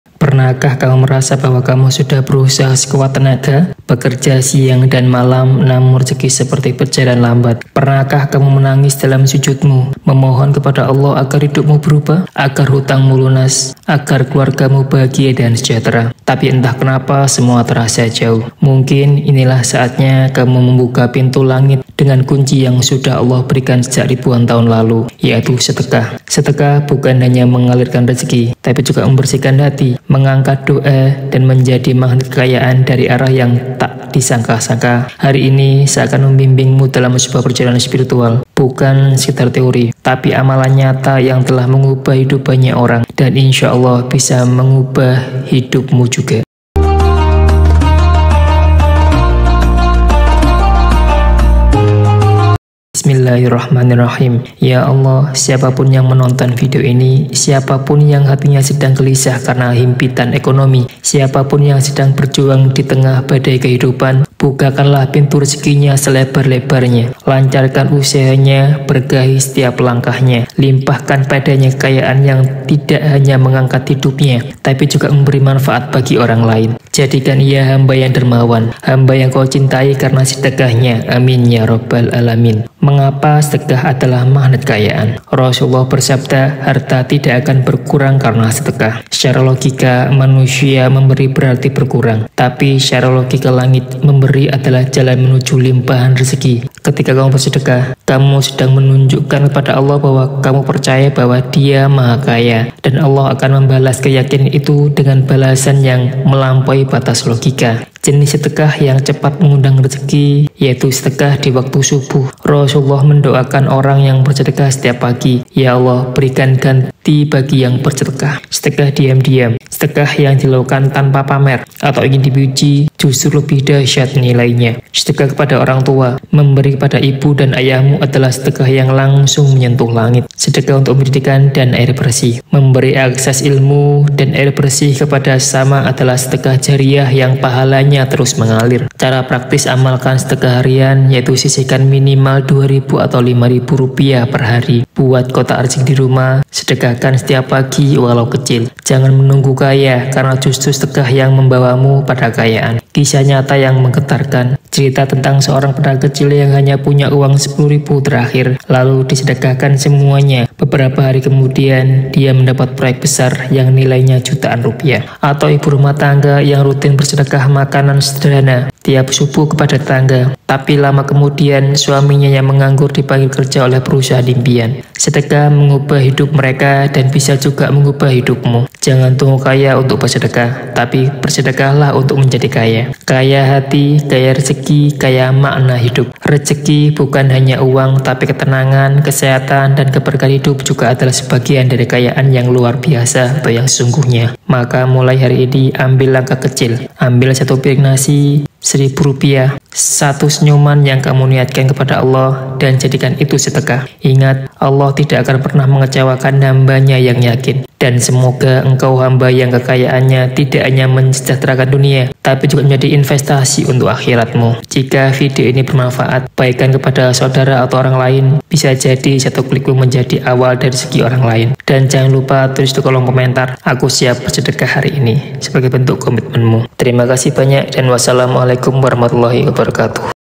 Pernahkah kamu merasa bahwa kamu sudah berusaha sekuat tenaga, bekerja siang dan malam, namun rezeki seperti berjalan lambat? Pernahkah kamu menangis dalam sujudmu, memohon kepada Allah agar hidupmu berubah, agar hutangmu lunas, agar keluargamu bahagia dan sejahtera? Tapi entah kenapa semua terasa jauh. Mungkin inilah saatnya kamu membuka pintu langit dengan kunci yang sudah Allah berikan sejak ribuan tahun lalu, yaitu sedekah. Sedekah bukan hanya mengalirkan rezeki, tapi juga membersihkan hati, mengangkat doa, dan menjadi magnet kekayaan dari arah yang tak disangka-sangka. Hari ini saya akan membimbingmu dalam sebuah perjalanan spiritual, bukan sekitar teori, tapi amalan nyata yang telah mengubah hidup banyak orang, dan insya Allah bisa mengubah hidupmu juga. Bismillahirrahmanirrahim. Ya Allah, siapapun yang menonton video ini, siapapun yang hatinya sedang gelisah karena himpitan ekonomi, siapapun yang sedang berjuang di tengah badai kehidupan, bukakanlah pintu rezekinya selebar-lebarnya, lancarkan usahanya, berkahi setiap langkahnya, limpahkan padanya kekayaan yang tidak hanya mengangkat hidupnya, tapi juga memberi manfaat bagi orang lain. Jadikan ia hamba yang dermawan, hamba yang kau cintai karena sedekahnya. Amin ya rabbal alamin. Mengapa sedekah adalah magnet kekayaan? Rasulullah bersabda, harta tidak akan berkurang karena sedekah. Secara logika, manusia memberi berarti berkurang. Tapi secara logika langit, memberi adalah jalan menuju limpahan rezeki. Ketika kamu bersedekah, kamu sedang menunjukkan kepada Allah bahwa kamu percaya bahwa Dia Maha Kaya, dan Allah akan membalas keyakinan itu dengan balasan yang melampaui batas logika. Jenis sedekah yang cepat mengundang rezeki yaitu sedekah di waktu subuh. Rasulullah mendoakan orang yang bersedekah setiap pagi, ya Allah, berikan ganti bagi yang bersedekah. Sedekah diam-diam, sedekah yang dilakukan tanpa pamer atau ingin dipuji, justru lebih dahsyat nilainya. Sedekah kepada orang tua, memberi kepada ibu dan ayahmu adalah sedekah yang langsung menyentuh langit. Sedekah untuk pendidikan dan air bersih, memberi akses ilmu dan air bersih kepada sesama adalah sedekah jariah yang pahalanya terus mengalir. Cara praktis amalkan sedekah harian, yaitu sisihkan minimal 2.000 atau 5.000 rupiah per hari. Buat kotak rezeki di rumah, sedekahkan setiap pagi walau kecil. Jangan menunggu kaya, karena justru sedekah yang membawamu pada kekayaan. Kisah nyata yang menggetarkan, cerita tentang seorang pedagang kecil yang hanya punya uang 10.000 terakhir, lalu disedekahkan semuanya. Beberapa hari kemudian, dia mendapat proyek besar yang nilainya jutaan rupiah. Atau ibu rumah tangga yang rutin bersedekah makanan sederhana tiap subuh kepada tetangga, tapi lama kemudian suaminya yang menganggur dipanggil kerja oleh perusahaan impian. Sedekah mengubah hidup mereka dan bisa juga mengubah hidupmu. Jangan tunggu kaya untuk bersedekah, tapi bersedekahlah untuk menjadi kaya. Kaya hati, kaya rezeki, kaya makna hidup. Rezeki bukan hanya uang, tapi ketenangan, kesehatan, dan keberkahan hidup juga adalah sebagian dari kekayaan yang luar biasa atau yang sesungguhnya. Maka mulai hari ini ambil langkah kecil. Ambil satu piring nasi, 1.000 rupiah, satu senyuman yang kamu niatkan kepada Allah, dan jadikan itu sedekah. Ingat, Allah tidak akan pernah mengecewakan hambanya yang yakin. Dan semoga engkau hamba yang kekayaannya tidak hanya mensejahterakan dunia, tapi juga menjadi investasi untuk akhiratmu. Jika video ini bermanfaat, baikkan kepada saudara atau orang lain, bisa jadi satu klikmu menjadi awal dari segi orang lain. Dan jangan lupa tulis di kolom komentar, aku siap bersedekah hari ini, sebagai bentuk komitmenmu. Terima kasih banyak, dan wassalamualaikum warahmatullahi wabarakatuh.